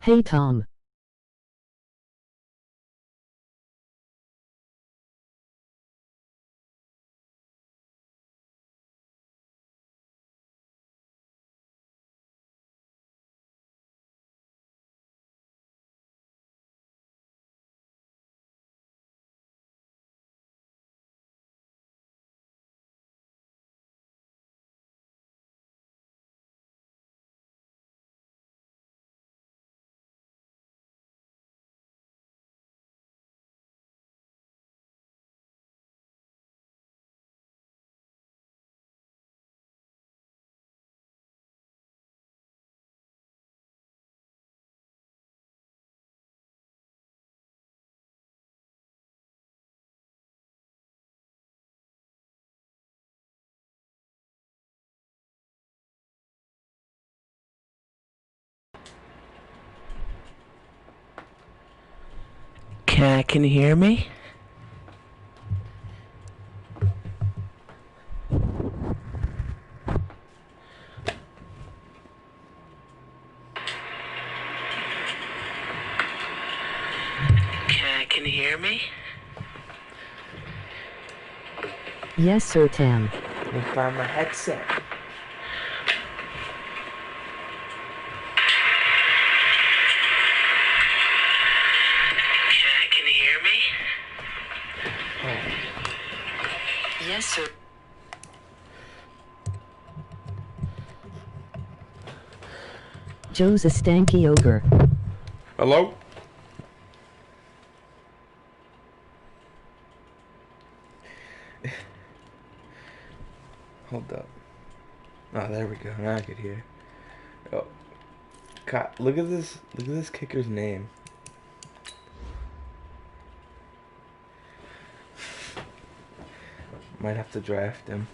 Hey Tom. Can you hear me? Can you hear me? Yes, sir, Tam. Let me find my headset. Can you hear me? Oh. Yes, sir. Joe's a stanky ogre. Hello? Hold up. Oh, there we go. Now I could hear. Oh, God, look at this. Look at this kicker's name. Might have to draft him.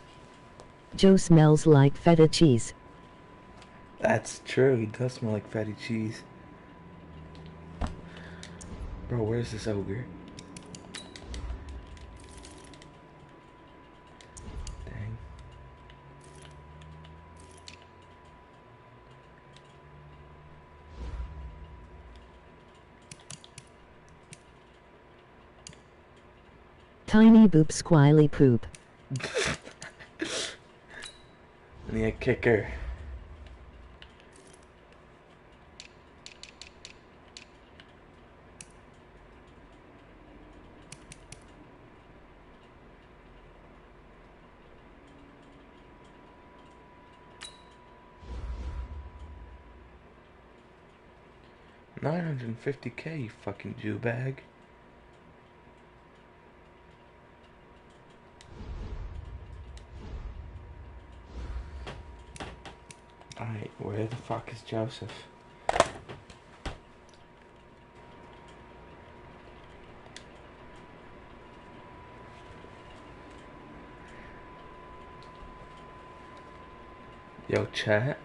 Joe smells like feta cheese. That's true. He does smell like fatty cheese. Bro, where's this ogre? Dang. Tiny boop squily poop. And a kicker. $950K, you fucking Jew bag. Alright, where the fuck is Joseph? Yo, chat.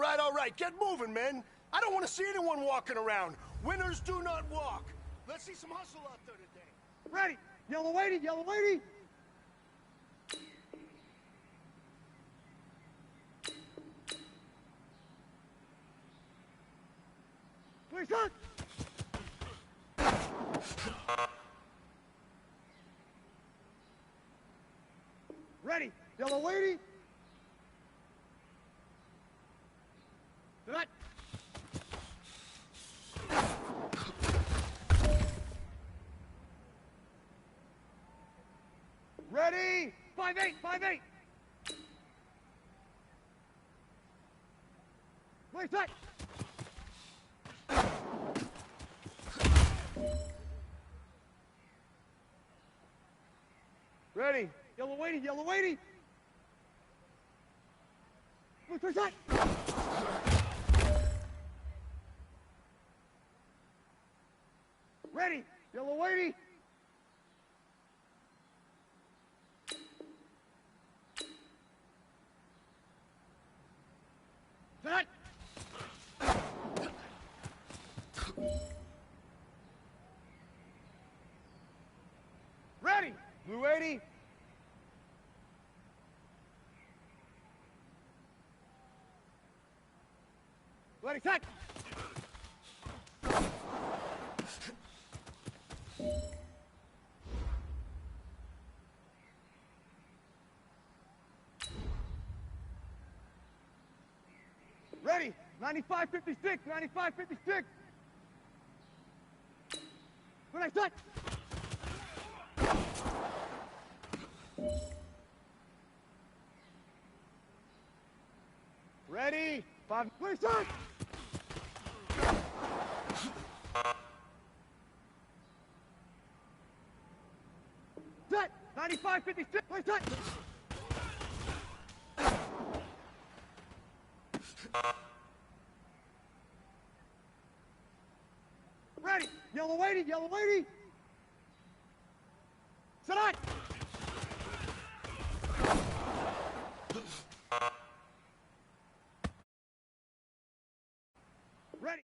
All right, get moving, men. I don't want to see anyone walking around. Winners do not walk. Let's see some hustle out there today. Ready! Yellow lady! Yellow lady! Please, son! Ready! Yellow lady! Tonight! Ready! 5-8! 5-8! Please, set! Ready! Yellow lady! Yellow lady! Please, set! Ready! Yellow lady! Set! Ready! Blue 80! Ready, set! Ready! 95-56! 95-56! Ready, set! Ready! 5, ready, set! Set! 95-56! Ready, set! Ready! Yellow lady! Yellow lady! Set on! Ready!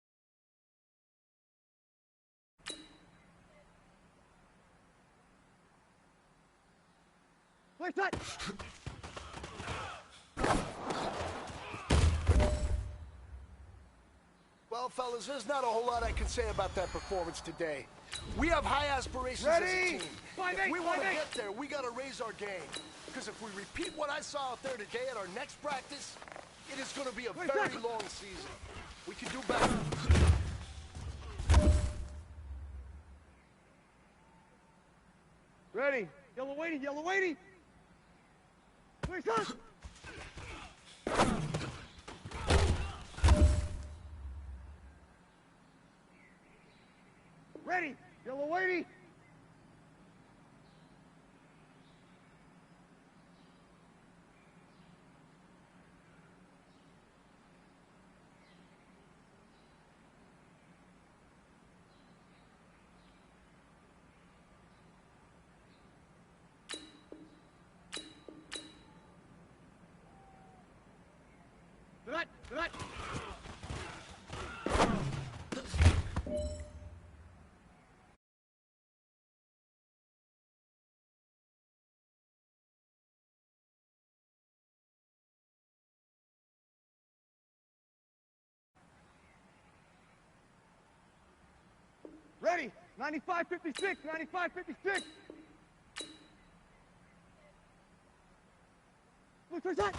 Play set! Well, fellas, there's not a whole lot I can say about that performance today. We have high aspirations Ready? as a team. 5-8, If we want to 5-8. get there, we got to raise our game. Because if we repeat what I saw out there today at our next practice, it is going to be a Wait, very second. long season. We can do better. Ready! Yellow lady! Yellow lady! Play set! Ready! Yellow lady! Tonight! Tonight! Ready! 95-56! 95-56! Look, where's that?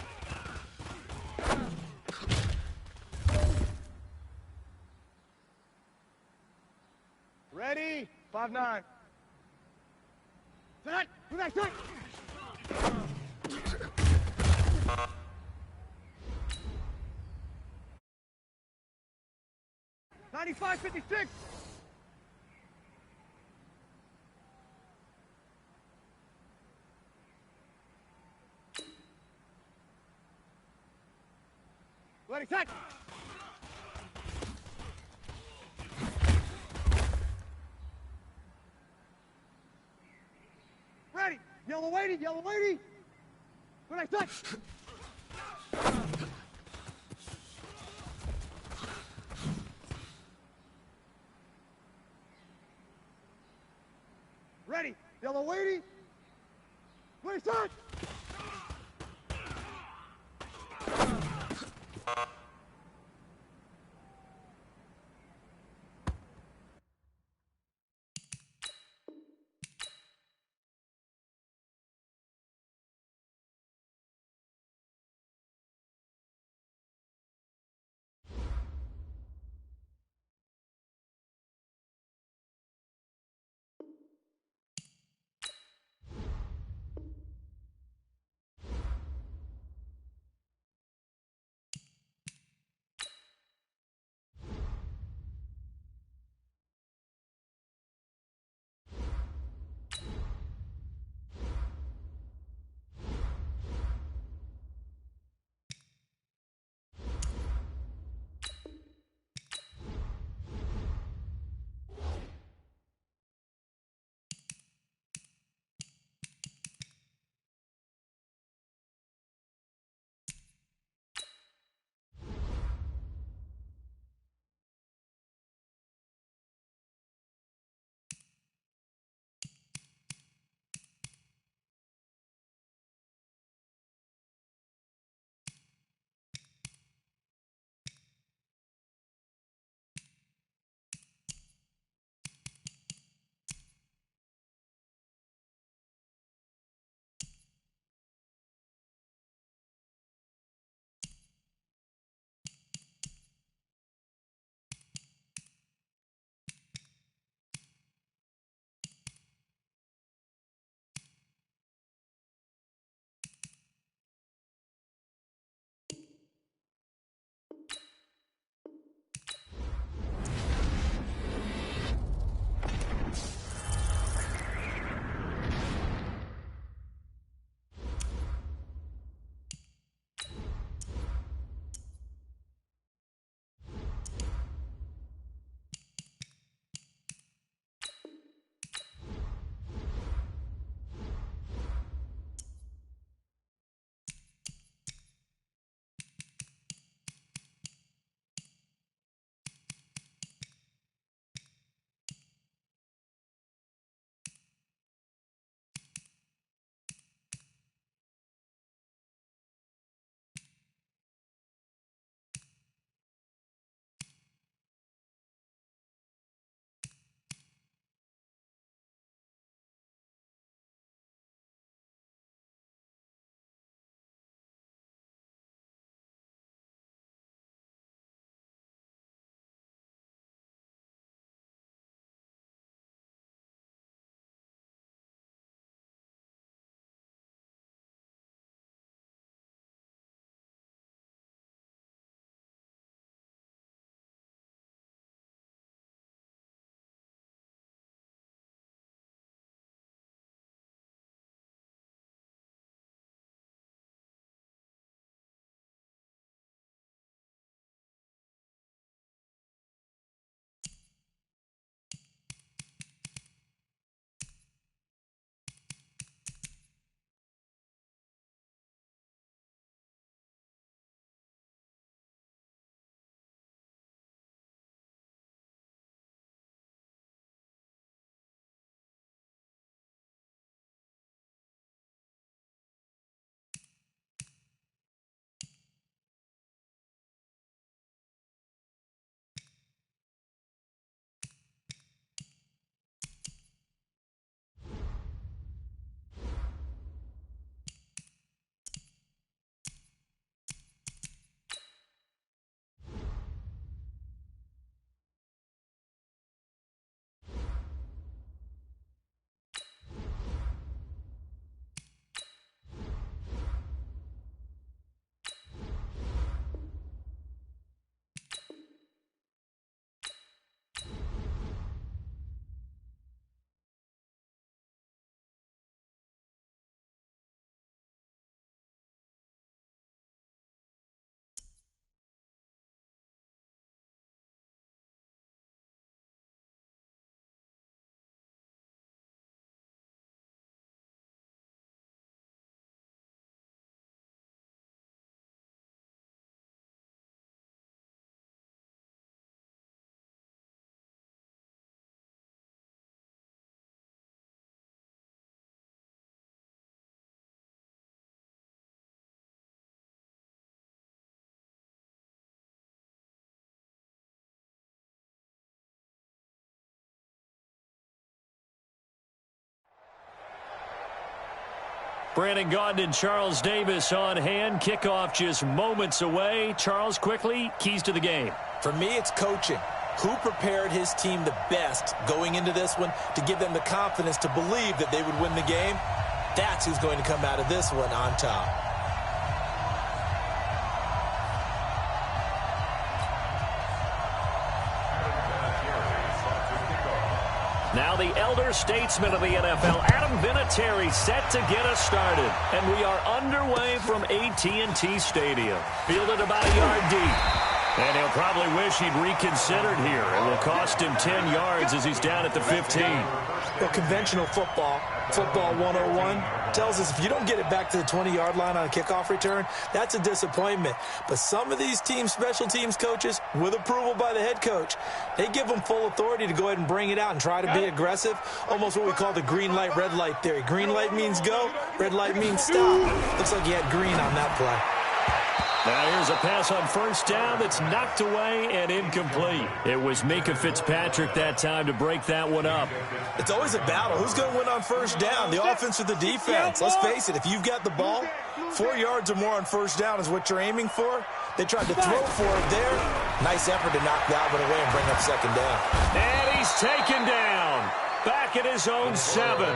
Ready? 5-9. Set! Move that, set! 95-56! Ready, set! Ready! Yellow lady! Yellow lady! Ready, set! yellow lady. Please touch. Brandon Gaudin and Charles Davis on hand. Kickoff just moments away. Charles, quickly, keys to the game. For me, it's coaching. Who prepared his team the best going into this one to give them the confidence to believe that they would win the game? That's who's going to come out of this one on top. Now the elder statesman of the NFL, Adam Vinatieri, set to get us started. And we are underway from AT&T Stadium. Fielded about a yard deep. And he'll probably wish he'd reconsidered here. It will cost him 10 yards as he's down at the 15. Well, conventional football 101, tells us if you don't get it back to the 20-yard line on a kickoff return, that's a disappointment. But some of these teams, special teams coaches, with approval by the head coach, they give them full authority to go ahead and bring it out and try to be aggressive, almost what we call the green light, red light theory. Green light means go, red light means stop. Looks like he had green on that play. Now here's a pass on first down that's knocked away and incomplete. It was Mika Fitzpatrick that time to break that one up. It's always a battle. Who's going to win on first down, the offense or the defense? Let's face it, if you've got the ball, 4 yards or more on first down is what you're aiming for. They tried to throw for it there. Nice effort to knock that one away and bring up second down. And he's taken down. Back at his own 7.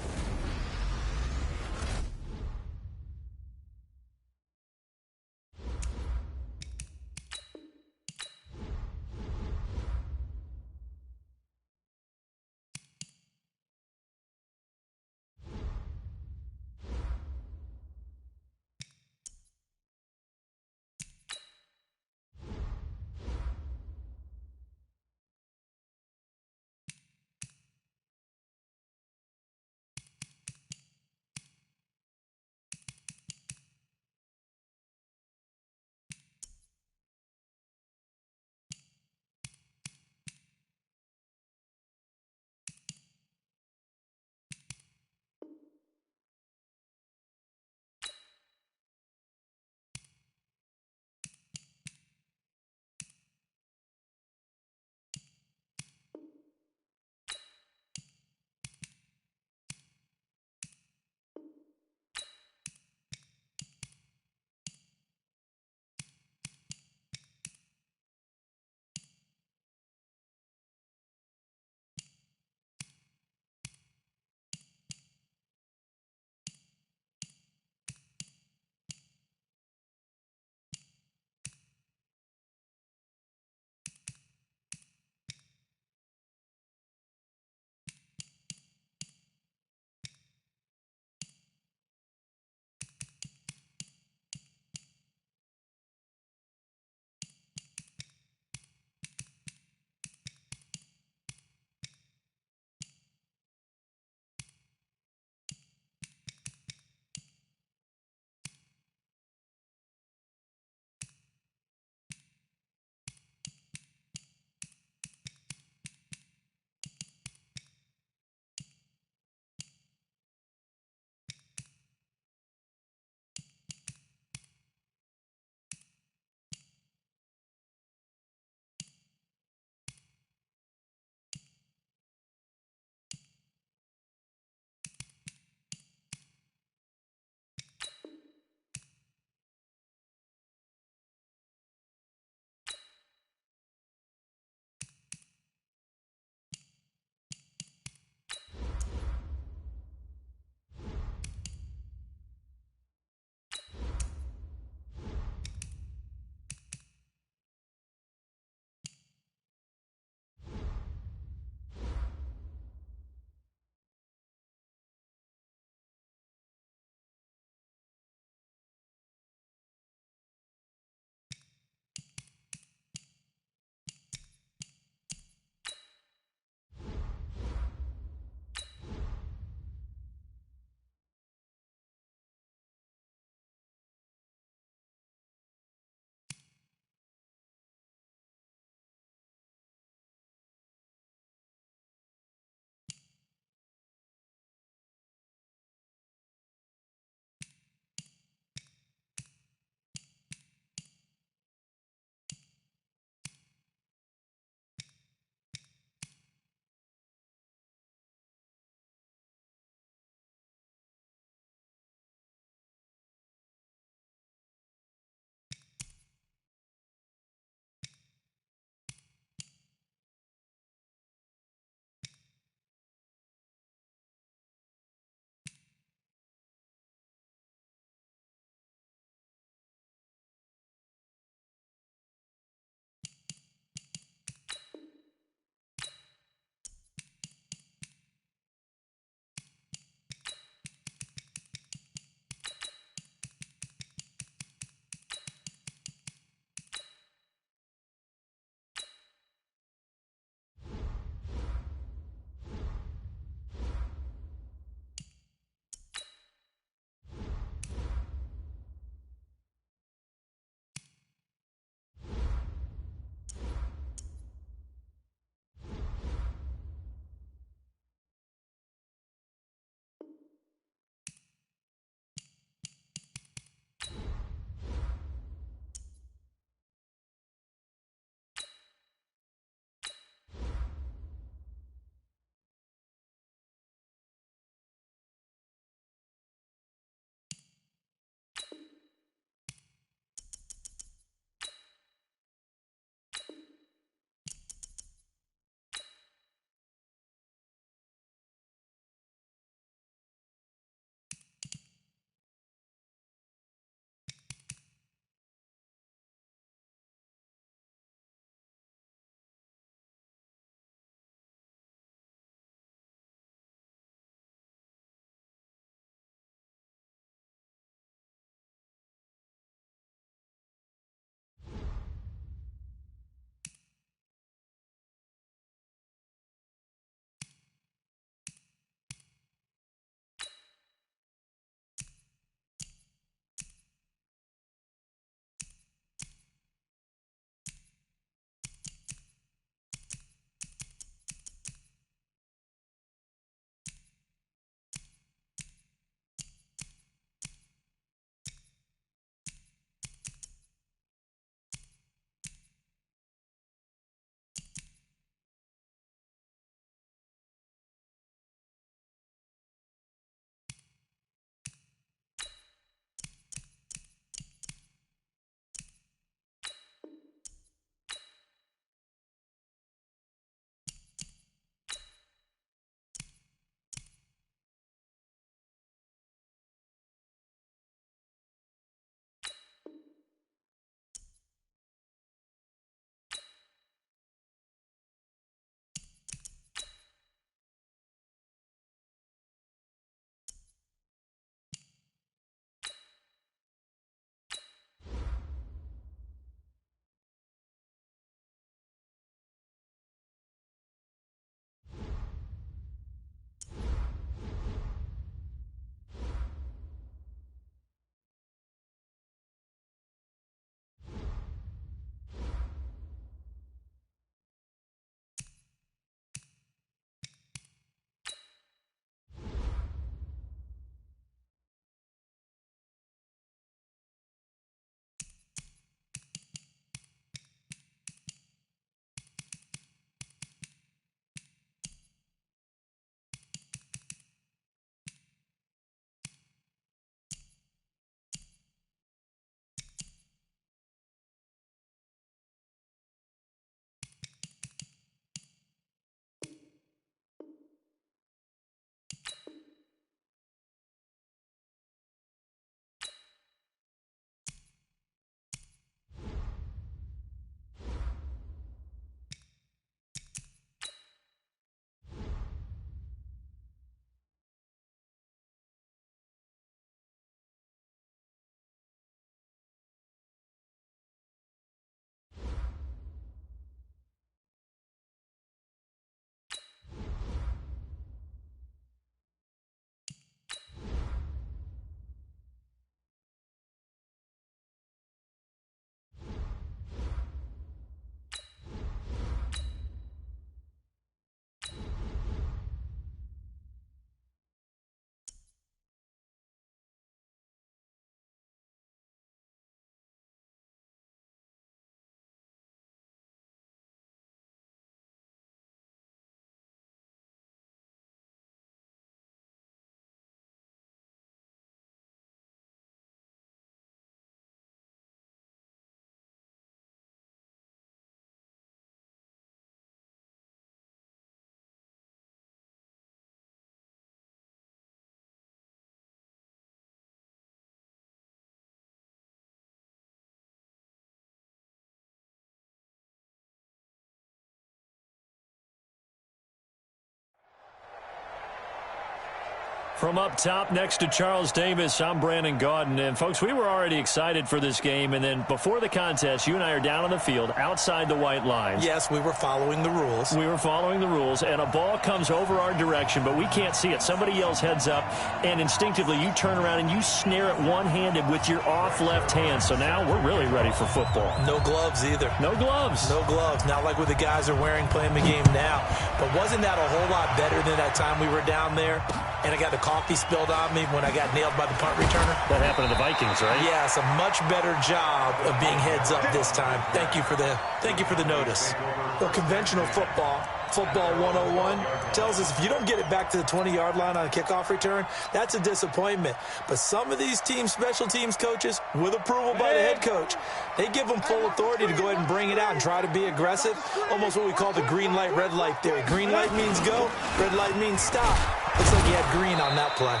From up top next to Charles Davis, I'm Brandon Gaudin. And, folks, we were already excited for this game. And then before the contest, you and I are down on the field outside the white lines. Yes, we were following the rules. We were following the rules, and a ball comes over our direction, but we can't see it. Somebody yells heads up, and instinctively you turn around and you snare it one-handed with your off left hand. So now we're really ready for football. No gloves either. No gloves. No gloves. Not like what the guys are wearing playing the game now. But wasn't that a whole lot better than that time we were down there? And I got the coffee spilled on me when I got nailed by the punt returner. That happened to the Vikings, right? Yes, a much better job of being heads up this time. Thank you for the notice. Well, conventional football 101, tells us if you don't get it back to the 20-yard line on a kickoff return, that's a disappointment. But some of these special teams coaches, with approval by the head coach, they give them full authority to go ahead and bring it out and try to be aggressive. Almost what we call the green light, red light theory. Green light means go, red light means stop. Looks like he had green on that play.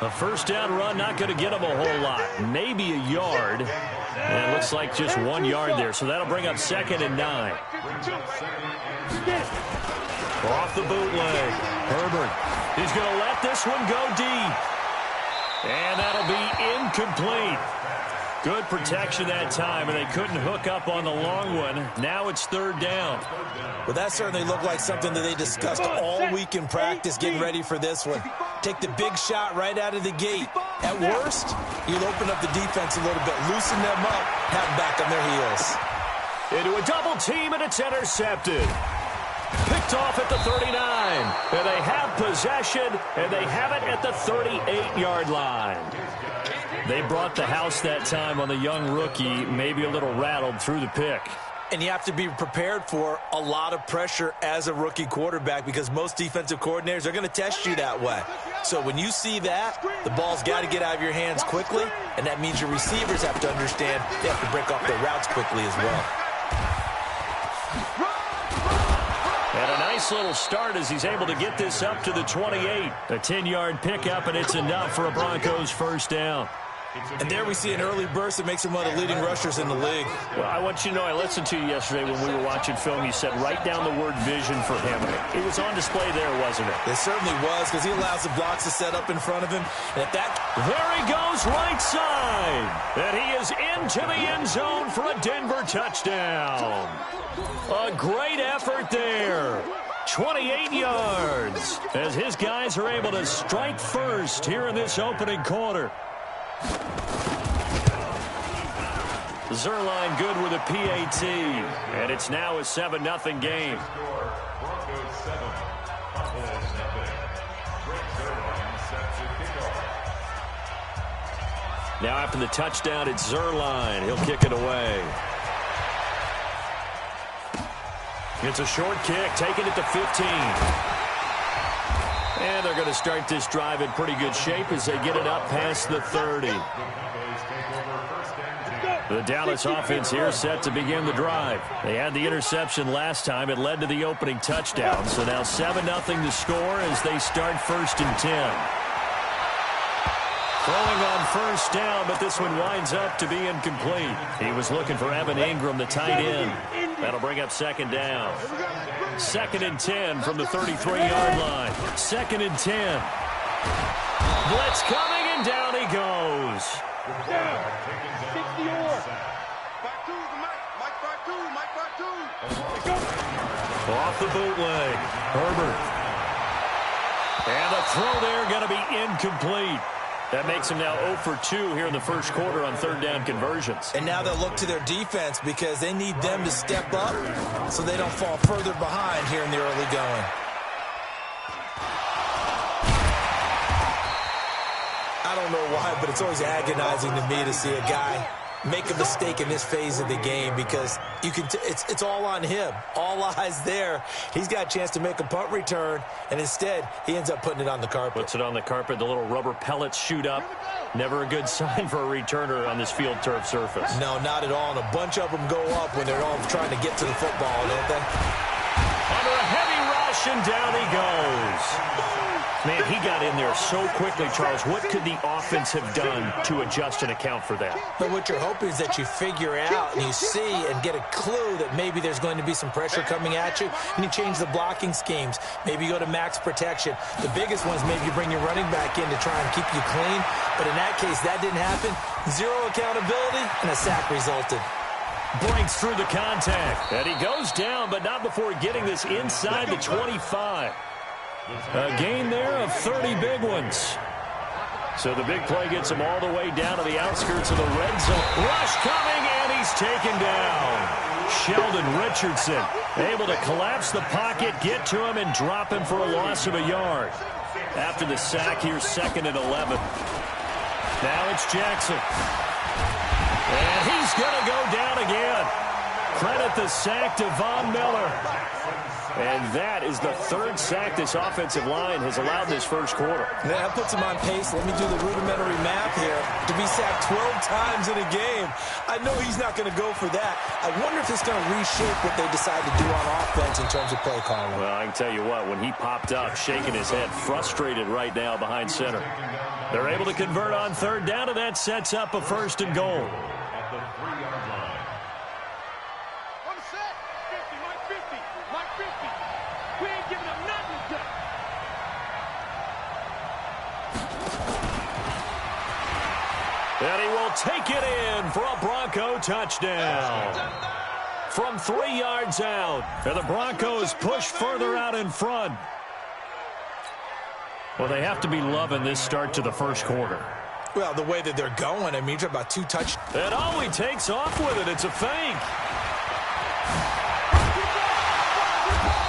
A first down run, not going to get him a whole lot. Maybe a yard. And it looks like just 1 yard there. So that'll bring up 2nd and 9. Off the bootleg. Herbert. He's going to let this one go deep. And that'll be incomplete. Good protection that time, and they couldn't hook up on the long one. Now it's 3rd down. Well, that certainly looked like something that they discussed all week in practice, getting ready for this one. Take the big shot right out of the gate. At worst, you'll open up the defense a little bit, loosen them up, have them back on their heels. Into a double team, and it's intercepted. Picked off at the 39. And they have possession, and they have it at the 38-yard line. They brought the house that time on the young rookie, maybe a little rattled through the pick. And you have to be prepared for a lot of pressure as a rookie quarterback because most defensive coordinators are going to test you that way. So when you see that, the ball's got to get out of your hands quickly, and that means your receivers have to understand they have to break off their routes quickly as well. And a nice little start as he's able to get this up to the 28. A 10-yard pickup, and it's enough for a Broncos first down. And there we see an early burst that makes him one of the leading rushers in the league. Well, I want you to know, I listened to you yesterday when we were watching film. You said write down the word vision for him. It was on display there, wasn't it? It certainly was because he allows the blocks to set up in front of him. And at that... There he goes right side. And he is into the end zone for a Denver touchdown. A great effort there. 28 yards as his guys are able to strike first here in this opening quarter. Zerline good with a PAT, and it's now a 7-0 game. Now after the touchdown, it's Zerline. He'll kick it away. It's a short kick, taking it to 15. And they're going to start this drive in pretty good shape as they get it up past the 30. The Dallas offense here set to begin the drive. They had the interception last time. It led to the opening touchdown. So now 7-0 to score as they start 1st and 10. Throwing on first down, but this one winds up to be incomplete. He was looking for Evan Ingram, the tight end. That'll bring up 2nd down. 2nd and 10 from the 33-yard line. 2nd and 10. Blitz coming, and down he goes. Off the bootleg. Herbert. And the throw there going to be incomplete. That makes him now 0 for 2 here in the first quarter on 3rd down conversions. And now they'll look to their defense because they need them to step up so they don't fall further behind here in the early going. I don't know why, but it's always agonizing to me to see a guy make a mistake in this phase of the game because you can it's all on him. All eyes there. He's got a chance to make a punt return, and instead he ends up putting it on the carpet. Puts it on the carpet. The little rubber pellets shoot up. Never a good sign for a returner on this field turf surface. No, not at all. And a bunch of them go up when they're all trying to get to the football, don't they? Under a heavy rush, and down he goes. Man, he got in there so quickly, Charles. What could the offense have done to adjust and account for that? But what you're hoping is that you figure out and you see and get a clue that maybe there's going to be some pressure coming at you, and you change the blocking schemes. Maybe you go to max protection. The biggest one is maybe you bring your running back in to try and keep you clean. But in that case, that didn't happen. Zero accountability, and a sack resulted. Breaks through the contact. And he goes down, but not before getting this inside the 25. A gain there of 30 big ones. So the big play gets him all the way down to the outskirts of the red zone. Rush coming, and he's taken down. Sheldon Richardson able to collapse the pocket, get to him, and drop him for a loss of a yard. After the sack, here's 2nd and 11. Now it's Jackson. And he's going to go down again. Credit the sack to Von Miller. And that is the 3rd sack this offensive line has allowed this first quarter. Now, that puts him on pace. Let me do the rudimentary math here. To be sacked 12 times in a game, I know he's not going to go for that. I wonder if it's going to reshape what they decide to do on offense in terms of play calling. Well, I can tell you what, when he popped up, shaking his head, frustrated right now behind center. They're able to convert on 3rd down, and that sets up a 1st and goal. And he will take it in for a Bronco touchdown. From 3 yards out. And the Broncos push further out in front. Well, they have to be loving this start to the first quarter. Well, the way that they're going, I mean, you're about 2 touchdowns. And he takes off with it. It's a fake.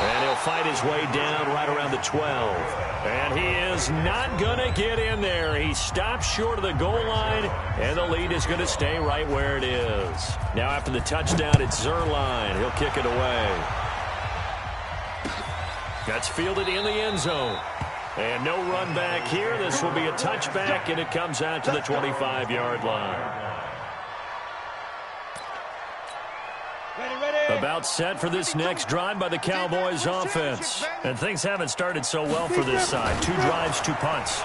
And he'll fight his way down right around the 12. And he is not going to get in there. He stops short of the goal line, and the lead is going to stay right where it is. Now after the touchdown, it's Zerline. He'll kick it away. That's fielded in the end zone. And no run back here. This will be a touchback, and it comes out to the 25-yard line. About set for this next drive by the Cowboys offense. And things haven't started so well for this side. 2 drives, 2 punts.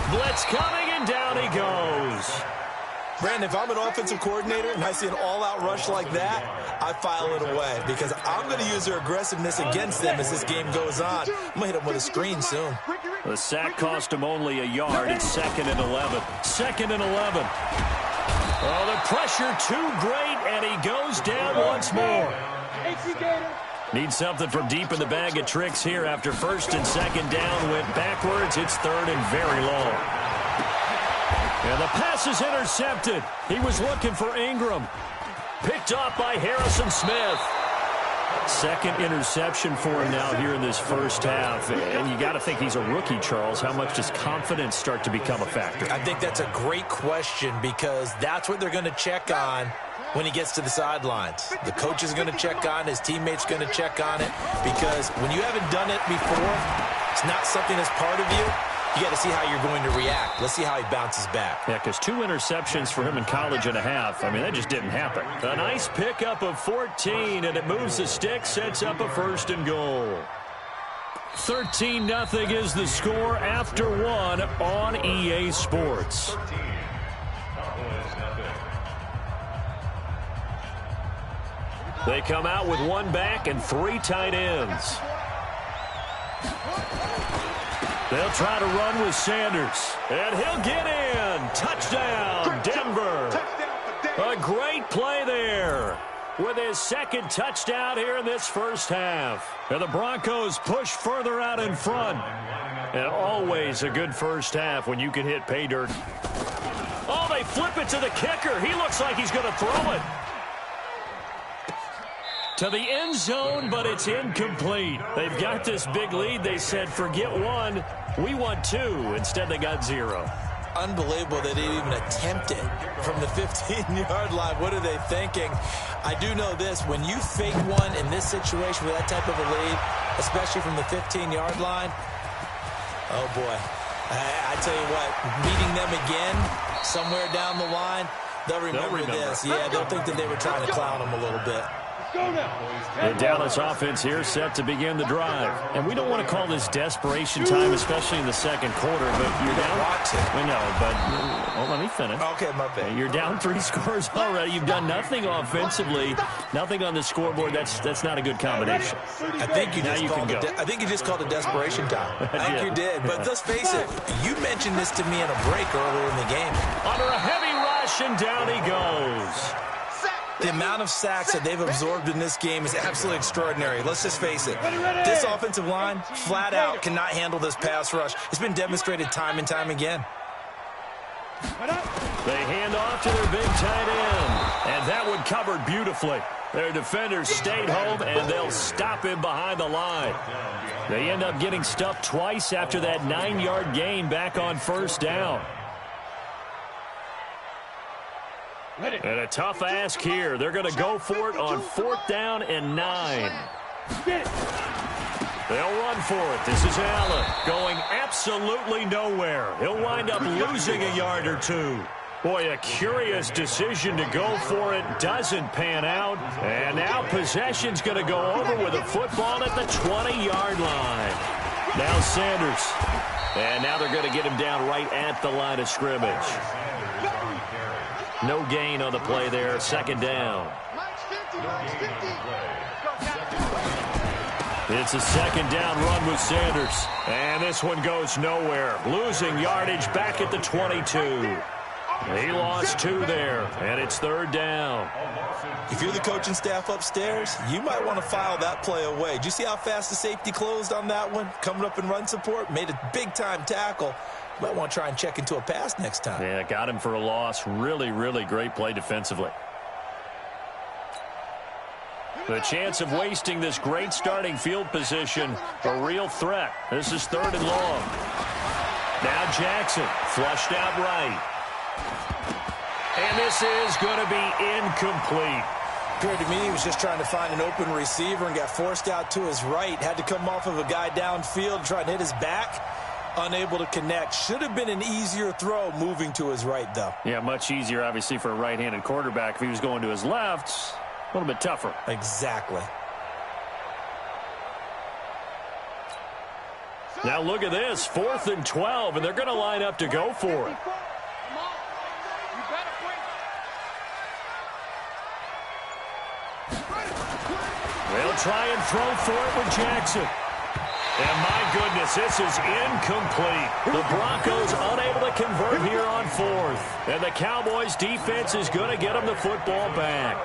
Blitz coming, and down he goes. Brandon, if I'm an offensive coordinator and I see an all-out rush like that, I file it away because I'm going to use their aggressiveness against them as this game goes on. I'm going to hit them with a screen soon. The sack cost him only a yard. It's 2nd and 11. 2nd and 11. Oh, the pressure too great, and he goes down once more. Needs something from deep in the bag of tricks here after 1st and 2nd down. Went backwards. It's 3rd and very long. And the pass is intercepted. He was looking for Ingram. Picked off by Harrison Smith. 2nd interception for him now here in this first half. And you got to think he's a rookie, Charles. How much does confidence start to become a factor? I think that's a great question because that's what they're going to check on when he gets to the sidelines. The coach is going to check on it. His teammates going to check on it because when you haven't done it before, it's not something that's part of you. You got to see how you're going to react. Let's see how he bounces back. Yeah, because 2 interceptions for him in college and a half. I mean, that just didn't happen. A nice pickup of 14, and it moves the stick, sets up a 1st and goal. 13-0 is the score after 1 on EA Sports. They come out with 1 back and 3 tight ends. They'll try to run with Sanders. And he'll get in. Touchdown, Denver. A great play there with his 2nd touchdown here in this first half. And the Broncos push further out in front. And always a good first half when you can hit pay dirt. Oh, they flip it to the kicker. He looks like he's going to throw it to the end zone, but it's incomplete. They've got this big lead. They said, forget 1. We want 2. Instead, they got 0. Unbelievable they didn't even attempt it from the 15-yard line. What are they thinking? I do know this. When you fake one in this situation with that type of a lead, especially from the 15-yard line, oh, boy. I tell you what, meeting them again somewhere down the line, they'll remember this. Yeah, they'll think that they were trying to clown them a little bit. The Dallas offense here set to begin the drive. And we don't want to call this desperation time, especially in the second quarter, but you're down. We know, but let me finish. Okay, my bad. You're down 3 scores already. You've done nothing offensively, nothing on the scoreboard. That's not a good combination. I think you just called it desperation time. I think you did. But let's face it, you mentioned this to me in a break earlier in the game. Under a heavy rush, and down he goes. The amount of sacks that they've absorbed in this game is absolutely extraordinary. Let's just face it. This offensive line, flat out, cannot handle this pass rush. It's been demonstrated time and time again. They hand off to their big tight end. And that one covered beautifully. Their defenders stayed home, and they'll stop him behind the line. They end up getting stuffed twice after that 9-yard gain back on first down. And a tough ask here. They're going to go for it on 4th down and 9. They'll run for it. This is Allen going absolutely nowhere. He'll wind up losing a yard or 2. Boy, a curious decision to go for it. Doesn't pan out. And now possession's going to go over with a football at the 20-yard line. Now Sanders. And now they're going to get him down right at the line of scrimmage. No gain on the play there. 2nd down. It's a 2nd down run with Sanders. And this one goes nowhere. Losing yardage back at the 22. He lost 2 there, and it's 3rd down. If you're the coaching staff upstairs, you might want to file that play away. Did you see how fast the safety closed on that one? Coming up in run support, made a big-time tackle. Might want to try and check into a pass next time. Yeah, got him for a loss. Really, really great play defensively. The chance of wasting this great starting field position, a real threat. This is 3rd and long. Now Jackson, flushed out right. And this is going to be incomplete. Appeared to me he was just trying to find an open receiver and got forced out to his right. Had to come off of a guy downfield, try and hit his back. Unable to connect. Should have been an easier throw moving to his right, though. Yeah, much easier, obviously, for a right-handed quarterback. If he was going to his left, a little bit tougher. Exactly. Now look at this. 4th and 12, and they're going to line up to go for it. They'll try and throw for it with Jackson. And my goodness, this is incomplete. The Broncos unable to convert here on 4th. And the Cowboys defense is going to get them the football back.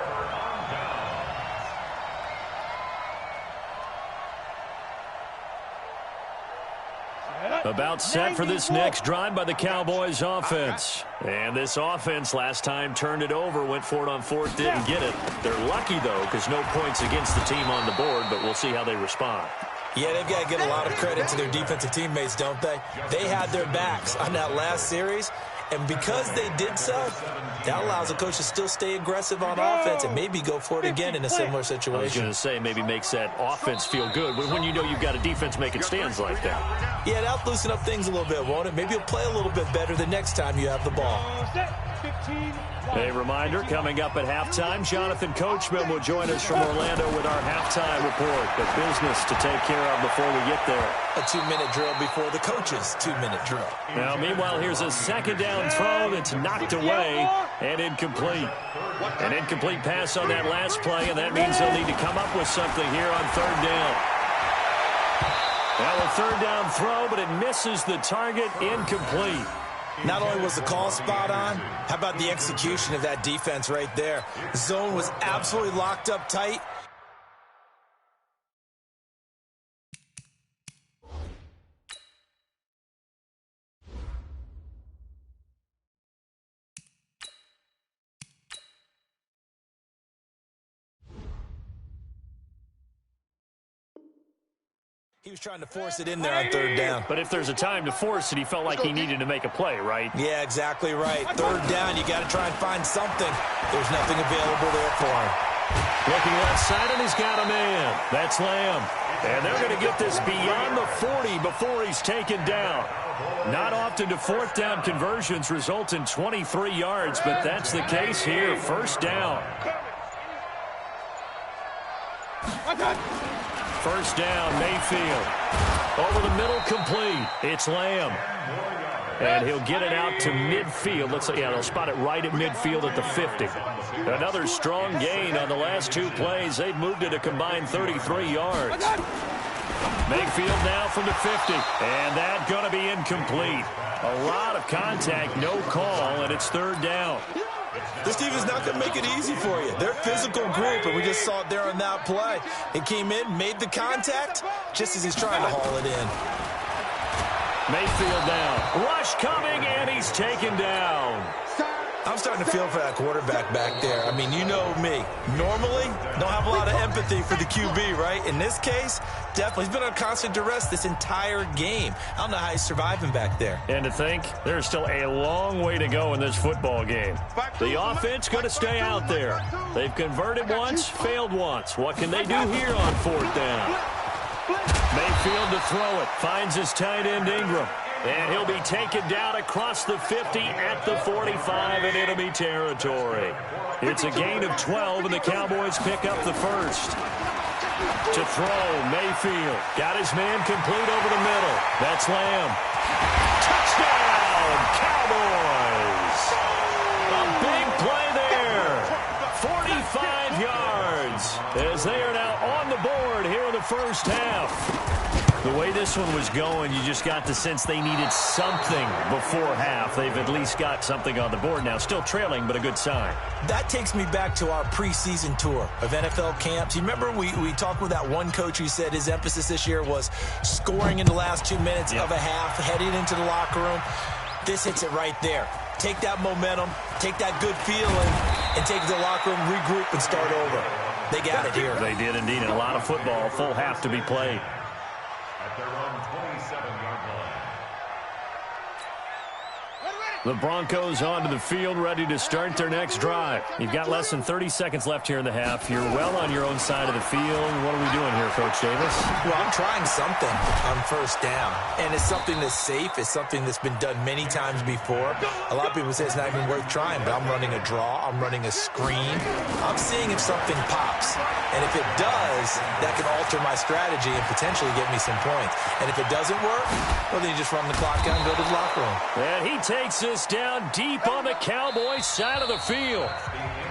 About set for this next drive by the Cowboys offense. And this offense last time turned it over, went for it on 4th, didn't get it. They're lucky, though, because no points against the team on the board, but we'll see how they respond. Yeah, they've got to give a lot of credit to their defensive teammates, don't they? They had their backs on that last series, and because they did so, that allows the coach to still stay aggressive on offense and maybe go for it again in a similar situation. I was going to say maybe makes that offense feel good when you know you've got a defense making stands like that. Yeah, that'll loosen up things a little bit, won't it? Maybe you'll play a little bit better the next time you have the ball. A reminder, coming up at halftime, Jonathan Coachman will join us from Orlando with our halftime report. The business to take care of before we get there. A 2-minute drill before the coach's 2-minute drill. Now, meanwhile, here's a 2nd down throw that's knocked away and incomplete. An incomplete pass on that last play, and that means they'll need to come up with something here on 3rd down. Well, a 3rd down throw, but it misses the target, incomplete. Not only was the call spot on, how about the execution of that defense right there? The zone was absolutely locked up tight. He was trying to force it in there on 3rd down. But if there's a time to force it, he felt like he needed to make a play, right? Yeah, exactly right. 3rd down, you got to try and find something. There's nothing available there for him. Looking left side, and he's got a man. That's Lamb. And they're going to get this beyond the 40 before he's taken down. Not often do 4th down conversions result in 23 yards, but that's the case here. 1st down. First down, Mayfield. Over the middle, complete. It's Lamb. And he'll get it out to midfield. Looks like, yeah, they'll spot it right at midfield at the 50. Another strong gain on the last two plays. They've moved it a combined 33 yards. Mayfield now from the 50. And that's going to be incomplete. A lot of contact, no call, and it's third down. This team is not going to make it easy for you. They're a physical group, and we just saw it there on that play. It came in, made the contact, just as he's trying to haul it in. Mayfield down. Rush coming, and he's taken down. I'm starting to feel for that quarterback back there. I mean, you know me. Normally, don't have a lot of empathy for the QB, right? In this case, definitely. He's been on constant duress this entire game. I don't know how he's surviving back there. And to think, there's still a long way to go in this football game. The offense going to stay out there. They've converted once, failed once. What can they do here on fourth down? Mayfield to throw it. Finds his tight end, Ingram. And he'll be taken down across the 50 at the 45 in enemy territory. It's a gain of 12, and the Cowboys pick up the first. To throw, Mayfield. Got his man complete over the middle. That's Lamb. Touchdown, Cowboys. A big play there. 45 yards as they are now on the board here in the first half. The way this one was going, you just got the sense they needed something before half. They've at least got something on the board now. Still trailing, but a good sign. That takes me back to our preseason tour of NFL camps. You remember we talked with that one coach who said his emphasis this year was scoring in the last 2 minutes of a half, heading into the locker room. This hits it right there. Take that momentum, take that good feeling, and take it to the locker room, regroup, and start over. They got it here. They did indeed, and a lot of football, full half to be played. The Broncos onto the field, ready to start their next drive. You've got less than 30 seconds left here in the half. You're well on your own side of the field. What are we doing here, Coach Davis? Well, I'm trying something on first down, and it's something that's safe. It's something that's been done many times before. A lot of people say it's not even worth trying, but I'm running a draw. I'm running a screen. I'm seeing if something pops, and if it does, that can alter my strategy and potentially get me some points. And if it doesn't work, well, then you just run the clock out and go to the locker room. And he takes it down deep on the Cowboys side of the field.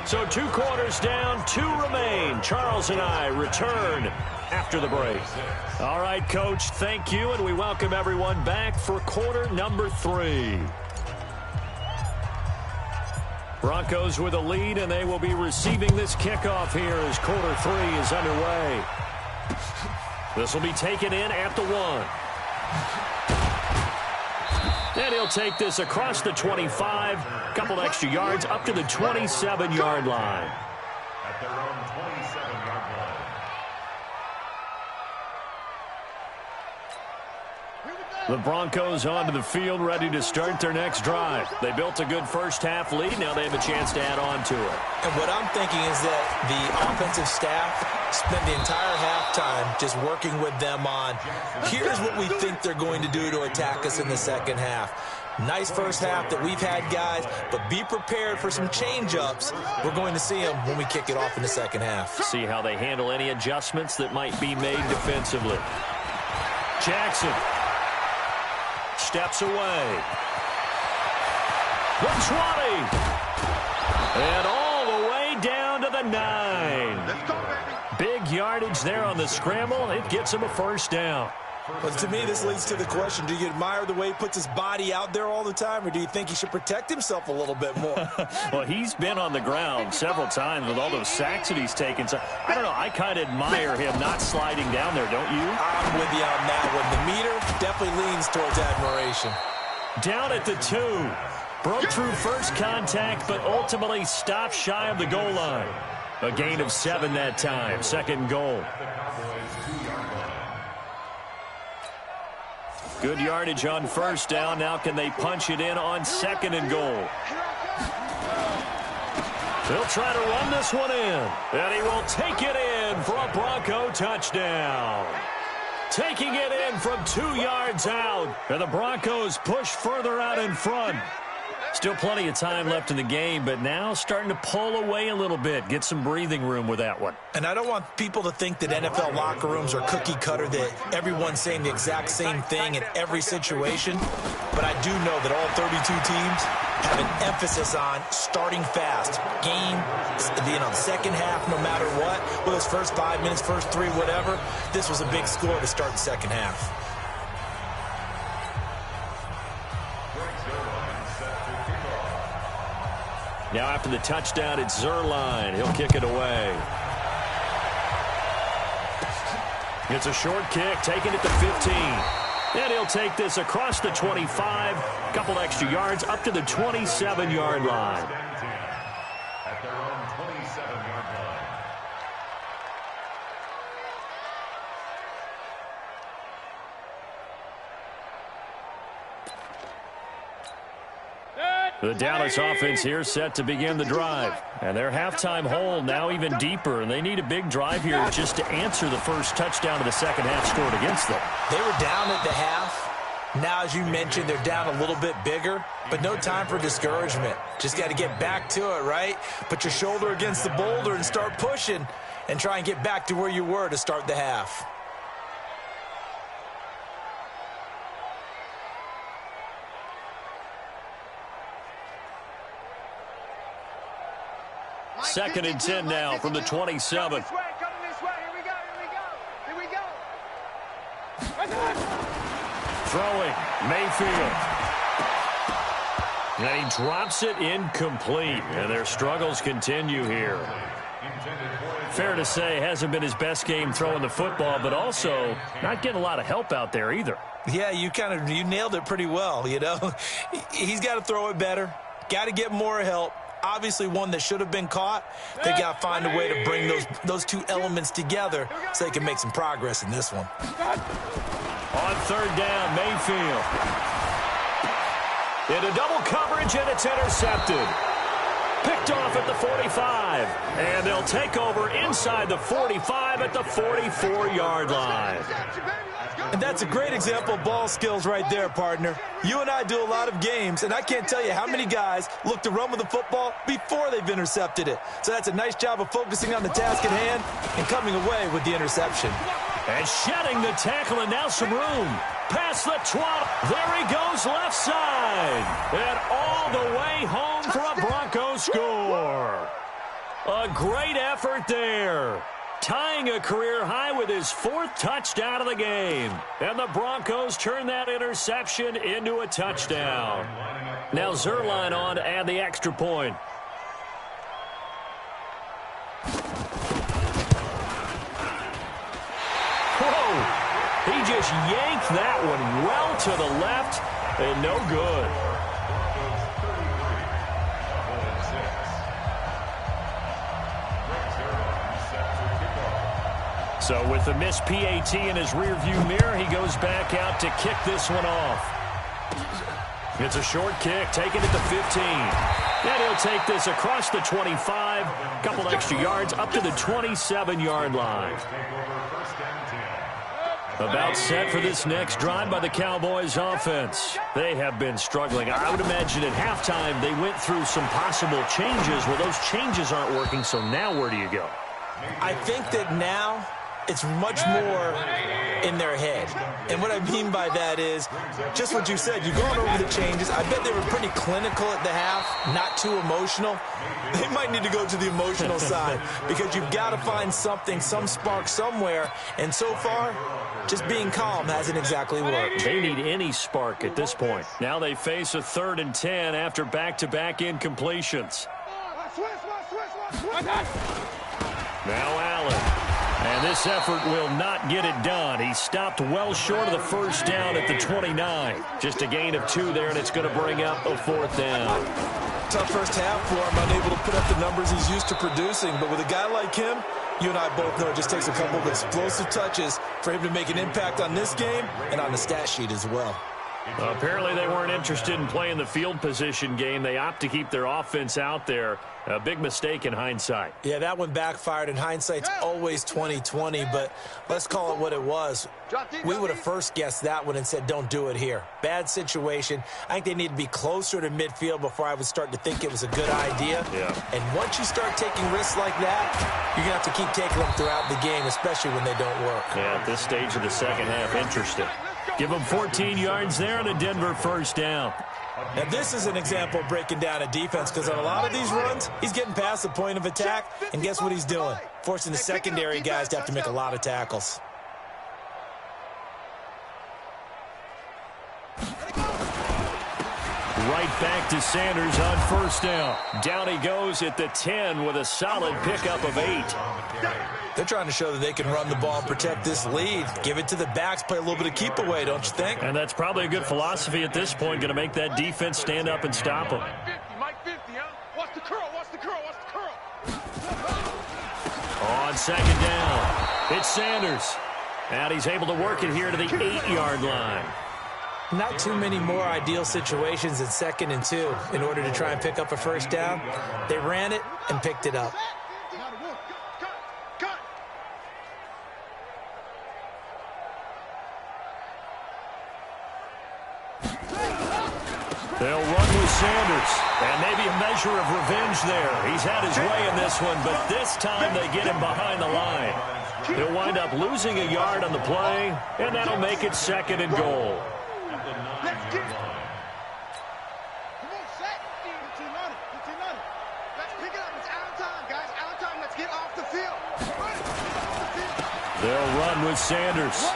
So 2 quarters down, 2 remain. Charles and I return after the break. All right, Coach, thank you, and we welcome everyone back for quarter number 3. Broncos with a lead, and they will be receiving this kickoff here as quarter 3 is underway. This will be taken in at the 1. And he'll take this across the 25, a couple extra yards up to the 27-yard line. At their own 27-yard line. The Broncos onto the field, ready to start their next drive. They built a good first-half lead. Now they have a chance to add on to it. And what I'm thinking is that the offensive staff spent the entire halftime just working with them on, here's what we think they're going to do to attack us in the second half. Nice first half that we've had, guys, but be prepared for some change-ups. We're going to see them when we kick it off in the second half. See how they handle any adjustments that might be made defensively. Jackson steps away. The 20. And all the way down to the 9. Big yardage there on the scramble. It gets him a first down. But to me, this leads to the question, do you admire the way he puts his body out there all the time, or do you think he should protect himself a little bit more? Well, he's been on the ground several times with all those sacks that he's taken. So, I don't know, I kind of admire him not sliding down there, don't you? I'm with you on that one. The meter definitely leans towards admiration. Down at the 2. Broke through first contact, but ultimately stopped shy of the goal line. A gain of 7 that time. Second goal. Good yardage on first down. Now can they punch it in on second and goal? They'll try to run this one in. And he will take it in for a Bronco touchdown. Taking it in from 2 yards out. And the Broncos push further out in front. Still plenty of time left in the game, but now starting to pull away a little bit. Get some breathing room with that one. And I don't want people to think that NFL locker rooms are cookie cutter, that everyone's saying the exact same thing in every situation. But I do know that all 32 teams have an emphasis on starting fast. Game, the second half, no matter what. Well, those first 5 minutes, first 3, whatever. This was a big score to start the second half. Now after the touchdown, it's Zerline. He'll kick it away. It's a short kick, taking it to 15. And he'll take this across the 25, a couple extra yards, up to the 27-yard line. At their own 27-yard line. The Dallas offense here set to begin the drive. And their halftime hole now even deeper, and they need a big drive here just to answer the first touchdown of the second half scored against them. They were down at the half. Now, as you mentioned, they're down a little bit bigger, but no time for discouragement. Just got to get back to it, right? Put your shoulder against the boulder and start pushing and try and get back to where you were to start the half. Second and 10 now from the 27. Throwing, Mayfield. And he drops it incomplete. And their struggles continue here. Fair to say, hasn't been his best game throwing the football, but also not getting a lot of help out there either. Yeah, you nailed it pretty well, you know. He's got to throw it better. Got to get more help. Obviously one that should have been caught. They got to find a way to bring those two elements together so they can make some progress in this one. On third down, Mayfield. Into double coverage, and it's intercepted. Picked off at the 45. And they'll take over inside the 45 at the 44-yard line. And that's a great example of ball skills right there, partner. You and I do a lot of games, and I can't tell you how many guys look to run with the football before they've intercepted it. So that's a nice job of focusing on the task at hand and coming away with the interception. And shedding the tackle, and now some room. Past the 12. There he goes, left side. And all the way home for a Broncos score. A great effort there. Tying a career high with his 4th touchdown of the game. And the Broncos turn that interception into a touchdown. Now Zerline on to add the extra point. Whoa! He just yanked that one well to the left and no good. So with the missed PAT in his rearview mirror, he goes back out to kick this one off. It's a short kick, taking it to 15. And he'll take this across the 25, a couple extra yards, up to the 27-yard line. About set for this next drive by the Cowboys offense. They have been struggling. I would imagine at halftime they went through some possible changes. Well, those changes aren't working, so now where do you go? I think that now it's much more in their head. And what I mean by that is just what you said. You're going over the changes. I bet they were pretty clinical at the half, not too emotional. They might need to go to the emotional side because you've got to find something, some spark somewhere. And so far, just being calm hasn't exactly worked. They need any spark at this point. Now they face a 3rd and 10 after back-to-back incompletions. Now Allen. And this effort will not get it done. He stopped well short of the first down at the 29. Just a gain of 2 there, and it's going to bring up a 4th down. Tough first half for him, unable to put up the numbers he's used to producing. But with a guy like him, you and I both know it just takes a couple of explosive touches for him to make an impact on this game and on the stat sheet as well. Apparently they weren't interested in playing the field position game. They opt to keep their offense out there. A big mistake in hindsight. Yeah, that one backfired. In hindsight's always 20/20, but let's call it what it was. We would have first guessed that one and said, don't do it here. Bad situation. I think they need to be closer to midfield before I would start to think it was a good idea. Yeah. And once you start taking risks like that, you're going to have to keep taking them throughout the game, especially when they don't work. Yeah, at this stage of the second half, interesting. Give them 14 yards there and a Denver first down. Now, this is an example of breaking down a defense, because on a lot of these runs, he's getting past the point of attack, and guess what he's doing? Forcing the secondary guys to have to make a lot of tackles. Right back to Sanders on first down. Down he goes at the 10 with a solid pickup of 8. They're trying to show that they can run the ball and protect this lead. Give it to the backs, play a little bit of keep away, don't you think? And that's probably a good philosophy at this point, going to make that defense stand up and stop them. Mike 50, huh? Watch the curl, watch the curl, watch the curl. On second down, it's Sanders. And he's able to work it here to the 8-yard line. Not too many more ideal situations in 2nd and 2 in order to try and pick up a first down. They ran it and picked it up. They'll run with Sanders, and maybe a measure of revenge there. He's had his way in this one, but this time they get him behind the line. He'll wind up losing a yard on the play, and that'll make it 2nd and goal. Let's get it. Come on, set. Let's pick it up. It's out of time, guys. Out of time. Let's get off the field. They'll run with Sanders.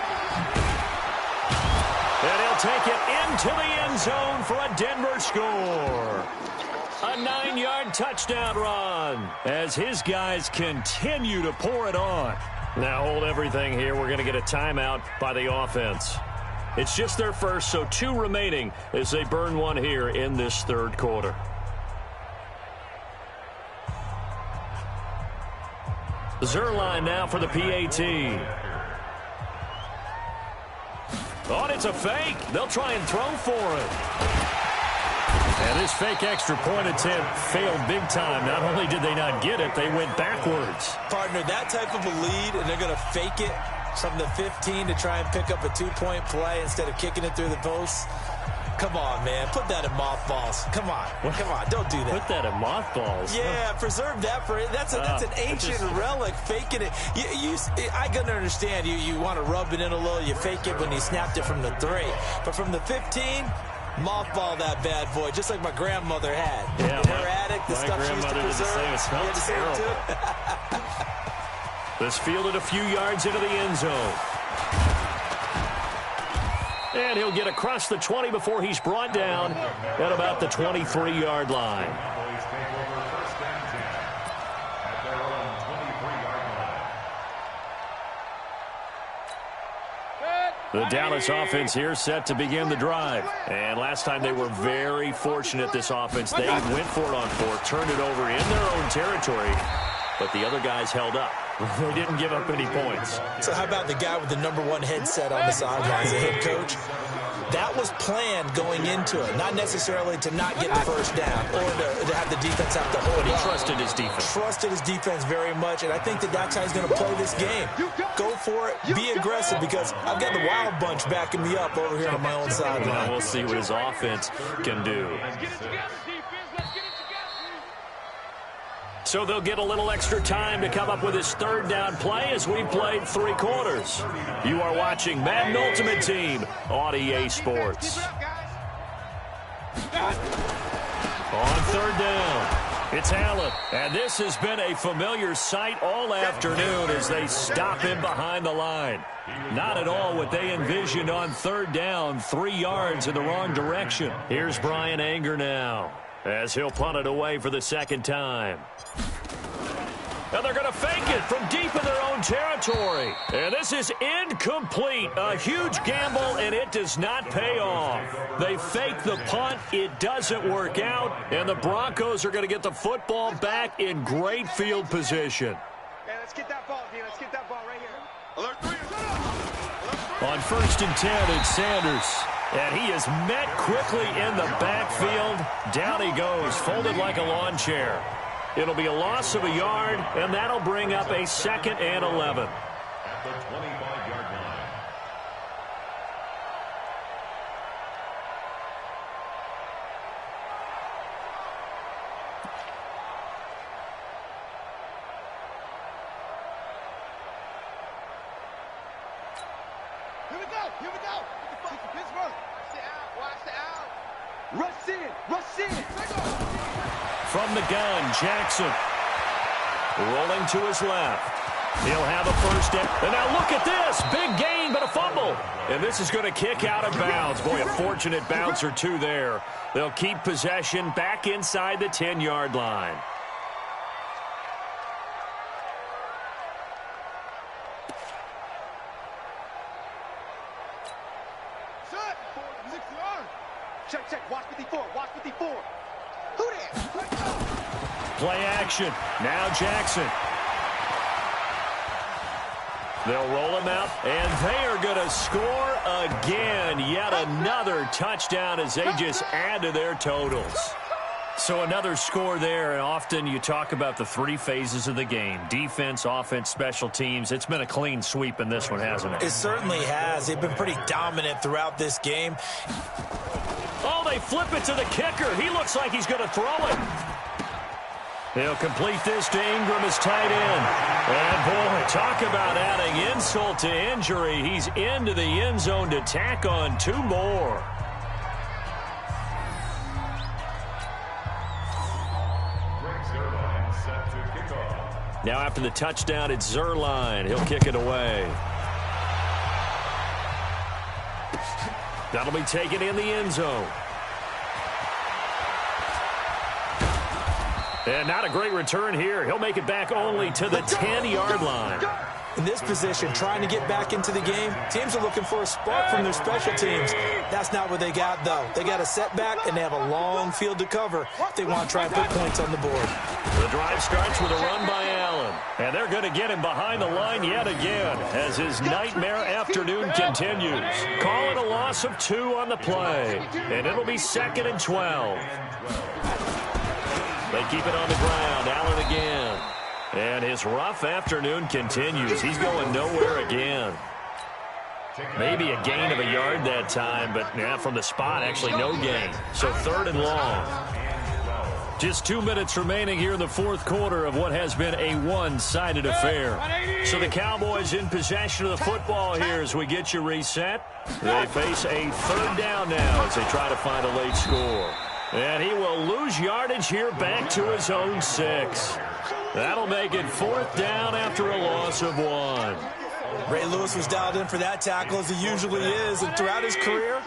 And he'll take it into the end zone for a Denver score. A 9-yard touchdown run as his guys continue to pour it on. Now hold everything here. We're going to get a timeout by the offense. It's just their first, so 2 remaining as they burn one here in this 3rd quarter. Zerline now for the PAT. Oh, and it's a fake. They'll try and throw for it. And this fake extra point attempt failed big time. Not only did they not get it, they went backwards. Partner, that type of a lead, and they're going to fake it from the 15 to try and pick up a 2-point play instead of kicking it through the posts. Come on, man. Put that in mothballs. Come on. Come on. Don't do that. Put that in mothballs. Yeah, preserve that for it. That's an ancient relic, faking it. I can understand you want to rub it in a little. You fake it when you snapped it from the 3. But from the 15, mothball that bad boy, just like my grandmother had. Yeah, in her attic, the stuff she used to preserve. It smells terrible. This fielded a few yards into the end zone. And he'll get across the 20 before he's brought down at about the 23-yard line. The Dallas offense here set to begin the drive. And last time they were very fortunate, this offense. They went for it on 4th, turned it over in their own territory, but the other guys held up. They didn't give up any points. So how about the guy with the #1 headset on the sidelines, the head coach? That was planned going into it, not necessarily to not get the first down or to have the defense have to hold He up. trusted his defense. Trusted his defense very much, and I think that's how he's going to play this game. Go for it, be aggressive, because I've got the Wild Bunch backing me up over here on my own sideline. Now we'll see what his offense can do. So they'll get a little extra time to come up with his 3rd down play as we've played 3 quarters. You are watching Madden Ultimate Team on EA Sports. On 3rd down, it's Allen. And this has been a familiar sight all afternoon as they stop him behind the line. Not at all what they envisioned on 3rd down, 3 yards in the wrong direction. Here's Brian Anger now as he'll punt it away for the 2nd time. And they're going to fake it from deep in their own territory. And this is incomplete. A huge gamble, and it does not pay off. They fake the punt. It doesn't work out. And the Broncos are going to get the football back in great field position. Hey, let's get that ball, D. Let's get that ball right here. Alert 3. On 1st and 10, it's Sanders. And he is met quickly in the backfield. Down he goes, folded like a lawn chair. It'll be a loss of a yard, and that'll bring up a 2nd and 11. At the 25-yard line. Here we go. Here we go. What the fuck? Pittsburgh. Watch the out. Rush in. Rush in. From the gun, Jackson. Rolling to his left. He'll have a first down. And now look at this. Big gain, but a fumble. And this is going to kick out of bounds. Boy, a fortunate bounce or two there. They'll keep possession back inside the 10-yard line. Set. 6 yards. Check. Watch 54. Watch 54. Who there? Play action. Now Jackson. They'll roll him out, and they are going to score again. Yet another touchdown as they just add to their totals. So another score there, and often you talk about the 3 phases of the game. Defense, offense, special teams. It's been a clean sweep in this one, hasn't it? It certainly has. They've been pretty dominant throughout this game. Oh, they flip it to the kicker. He looks like he's going to throw it. He'll complete this to Ingram as tight end. And, boy, talk about adding insult to injury. He's into the end zone to tack on 2 more. Now after the touchdown, it's Zerline. He'll kick it away. That'll be taken in the end zone. And not a great return here. He'll make it back only to the 10-yard line. In this position, trying to get back into the game, teams are looking for a spark from their special teams. That's not what they got, though. They got a setback, and they have a long field to cover if they want to try and put points on the board. The drive starts with a run by Allen. And they're going to get him behind the line yet again as his nightmare afternoon continues. Call it a loss of 2 on the play. And it'll be 2nd and 12. They keep it on the ground. Allen again. And his rough afternoon continues. He's going nowhere again. Maybe a gain of a yard that time, but from the spot, actually no gain. So 3rd and long. Just 2 minutes remaining here in the 4th quarter of what has been a one-sided affair. So the Cowboys in possession of the football here as we get you reset. They face a 3rd down now as they try to find a late score. And he will lose yardage here back to his own 6. That'll make it 4th down after a loss of 1. Ray Lewis was dialed in for that tackle as he usually is, and throughout his career,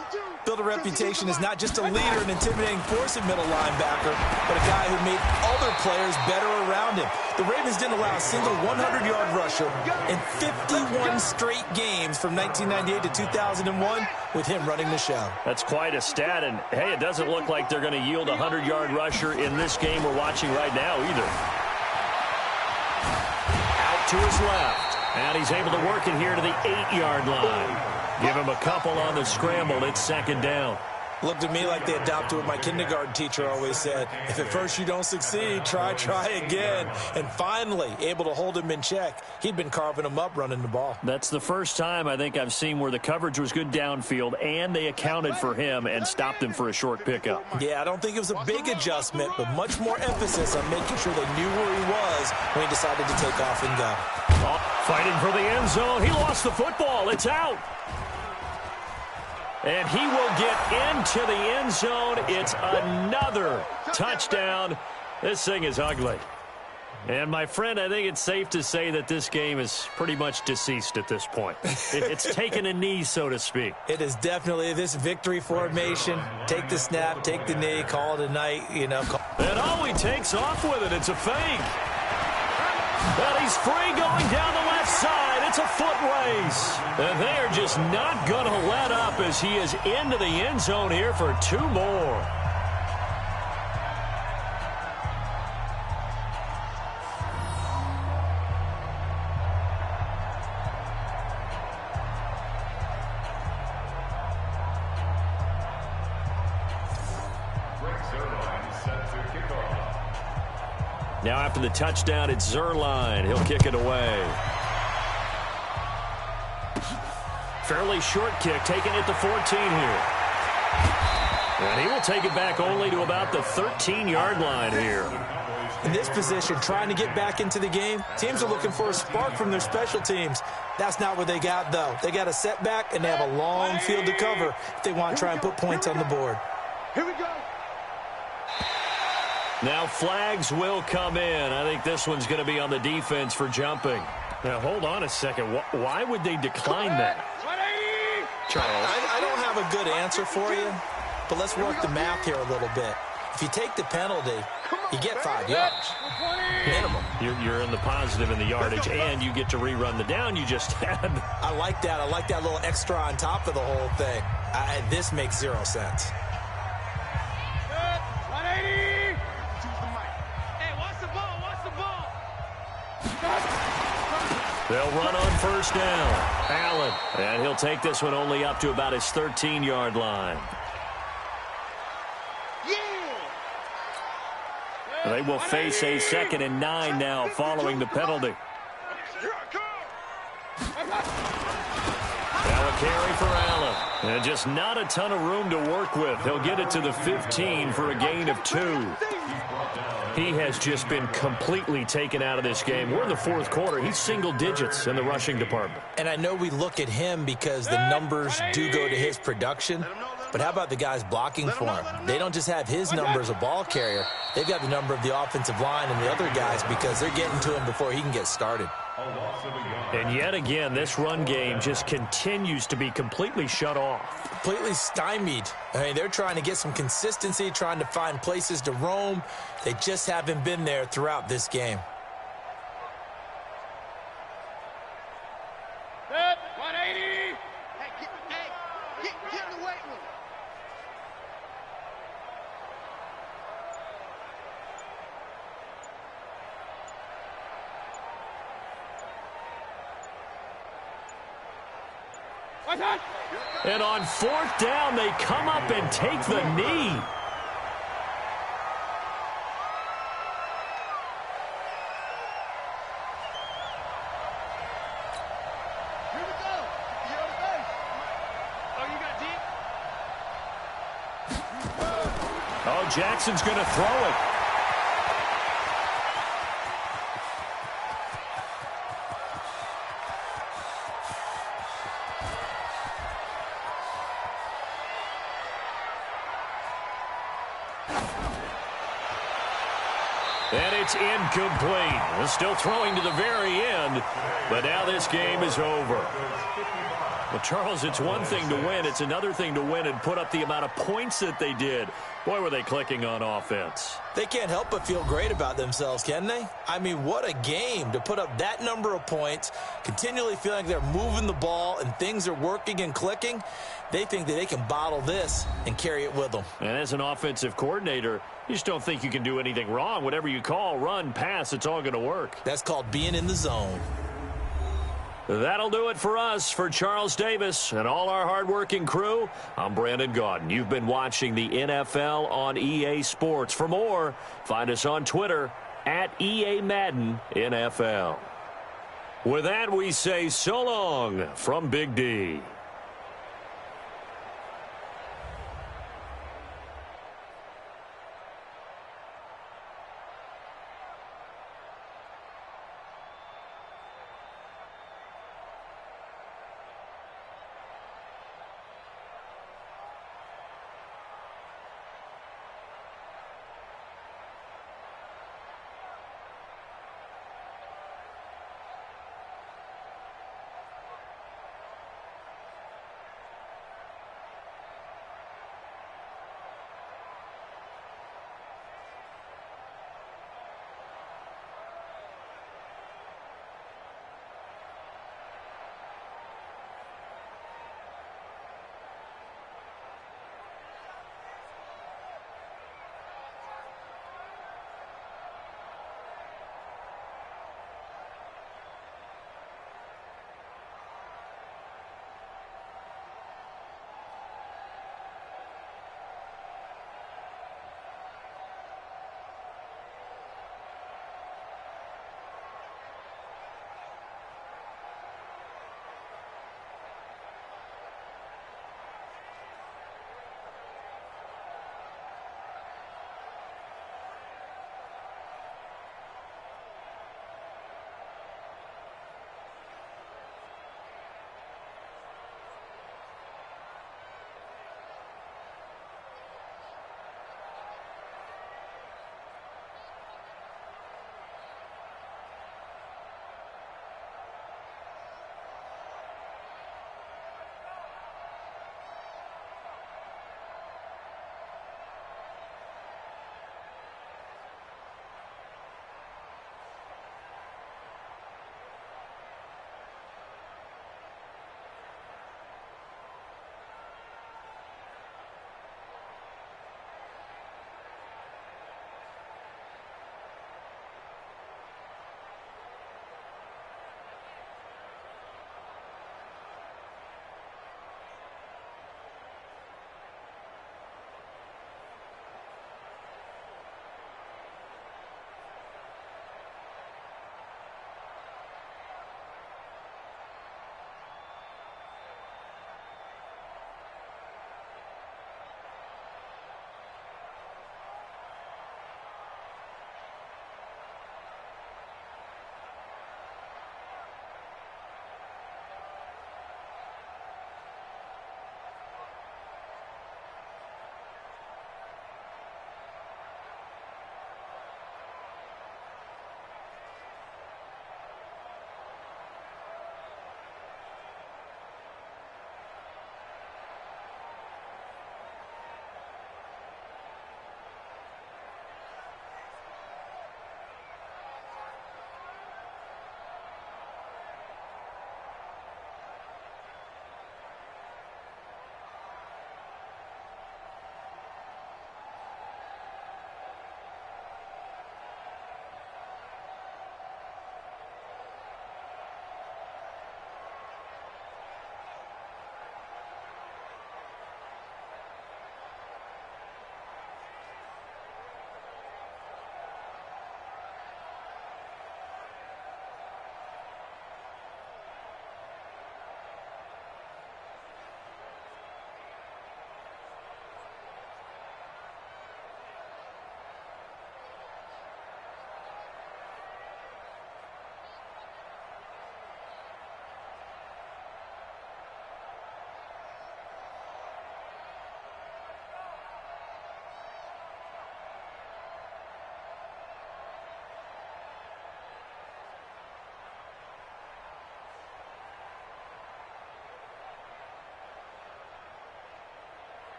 built a reputation as not just a leader and intimidating force at middle linebacker, but a guy who made other players better around him. The Ravens didn't allow a single 100-yard rusher in 51 straight games from 1998 to 2001 with him running the show. That's quite a stat, and hey, it doesn't look like they're going to yield a 100-yard rusher in this game we're watching right now either. Out to his left. And he's able to work it here to the 8-yard line. Give him a couple on the scramble. It's 2nd down. Looked to me like they adopted what my kindergarten teacher always said. If at first you don't succeed, try again. And finally, able to hold him in check. He'd been carving him up running the ball. That's the first time I think I've seen where the coverage was good downfield and they accounted for him and stopped him for a short pickup. Yeah, I don't think it was a big adjustment, but much more emphasis on making sure they knew where he was when he decided to take off and go. Fighting for the end zone. He lost the football. It's out. And he will get into the end zone. It's another touchdown. This thing is ugly. And, my friend, I think it's safe to say that this game is pretty much deceased at this point. It's taken a knee, so to speak. It is definitely this victory formation. Take the snap, take the knee, call it a night, And he takes off with it. It's a fake. And he's free going down the left side. It's a foot race. And they are just not going to let up as he is into the end zone here for 2 more. Now after the touchdown, it's Zerline. He'll kick it away. Fairly short kick, taking it to 14 here. And he will take it back only to about the 13-yard line here. In this position, trying to get back into the game, teams are looking for a spark from their special teams. That's not what they got, though. They got a setback, and they have a long field to cover if they want to try and put points on the board. Here we go. Now flags will come in. I think this one's going to be on the defense for jumping. Now, hold on a second. Why would they decline that? Charles? I don't have a good answer for you, but let's work the math here a little bit. If you take the penalty, you get 5 yards. Minimum. You're in the positive in the yardage, and you get to rerun the down you just had. I like that. I like that little extra on top of the whole thing. This makes 0 sense. 180. Choose the mic. Hey, watch the ball. Watch the ball. They'll run on first down. Allen. And he'll take this one only up to about his 13-yard line. They will face a 2nd and 9 now following the penalty. Now a carry for Allen. And just not a ton of room to work with. He'll get it to the 15 for a gain of 2. He has just been completely taken out of this game. We're in the 4th quarter. He's single digits in the rushing department. And I know we look at him because the numbers do go to his production. But how about the guys blocking for him? They don't just have his number as a ball carrier. They've got the number of the offensive line and the other guys because they're getting to him before he can get started. And yet again, this run game just continues to be completely shut off. Completely stymied. I mean, they're trying to get some consistency, trying to find places to roam. They just haven't been there throughout this game. Set. 180. Get in the weight room. And on 4th down, they come up and take the knee. Here we go. You're on the base. Oh, you got deep? Oh, Jackson's going to throw it. And it's incomplete. We're still throwing to the very end, but now this game is over. Well, Charles, it's one thing to win. It's another thing to win and put up the amount of points that they did. Boy, were they clicking on offense. They can't help but feel great about themselves, can they? I mean, what a game to put up that number of points, continually feeling like they're moving the ball and things are working and clicking. They think that they can bottle this and carry it with them. And as an offensive coordinator, you just don't think you can do anything wrong. Whatever you call, run, pass, it's all going to work. That's called being in the zone. That'll do it for us. For Charles Davis and all our hardworking crew, I'm Brandon Gaudin. You've been watching the NFL on EA Sports. For more, find us on Twitter at EA Madden NFL. With that, we say so long from Big D.